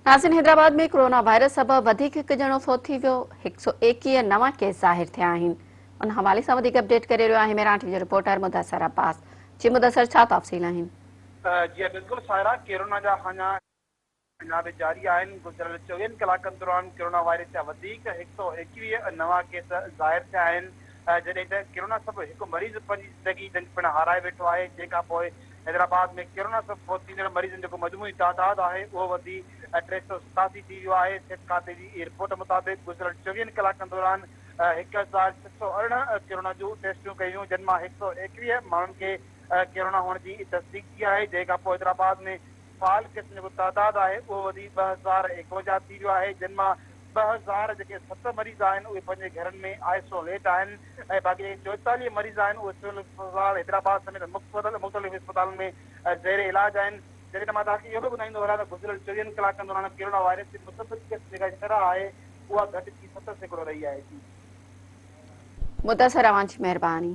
नाज़रीन, हैदराबाद में corona virus सबब वधीक हिकु ॼणो फौत थी वियो। 121 नवां केस ज़ाहिर थिया आहिनि। उन हवाले सां वधीक अपडेट करे रहियो आहे मेरठ जो रिपोर्टर मुदस्सर अब्बास। जी मुदस्सर, छा तफ़सील आहिनि? जी बिल्कुल सायरा, कोरोना जा अञा बि जारी आहिनि। गुज़िरियल 24 कलाकनि दौरान कोरोना वायरस जा वधीक 121 नवां केस ज़ाहिर थिया आहिनि। जॾहिं त कोरोना सबबि हिकु मरीज़ पंहिंजी ज़िंदगी पिणु हाराए वेठो आहे। जंहिंखां पोइ हैदराबाद में कोरोना सबबि फौत थींदड़ मरीज़नि जो मजमूई तादाद आहे उहो वधी 387 थी वियो आहे। सिहत खाते जी रिपोर्ट मुताबिक़ गुज़िरियल 24 कलाकनि दौरान 1618 कोरोना जूं टेस्टियूं कयूं, जिन मां 121 माण्हुनि खे कोरोना हुअण जी तस्दीक थी आहे। जंहिंखां पोइ हैदराबाद में फाल केसनि जो तादाद आहे उहो वधी 2051 थी वियो आहे, जिन मां 2000 जेके 7 मरीज़ आहिनि उहे पंहिंजे घरनि में आइसोलेट आहिनि ऐं बाक़ी जेके 44 मरीज़ आहिनि उहे सिविल अस्पताल हैदराबाद समेत मुख़्तलिफ़ अस्पतालनि में ज़ेर इलाज आहिनि। जॾहिं त मां तव्हांखे इहो बि ॿुधाईंदो वञा त गुज़िरियल 24 कलाकनि दौरान कोरोना वायरस जी मुसबत जेका शरह आहे उहा घटि थी 7% रही आहे। मुदस्सर, अवां जी महिरबानी।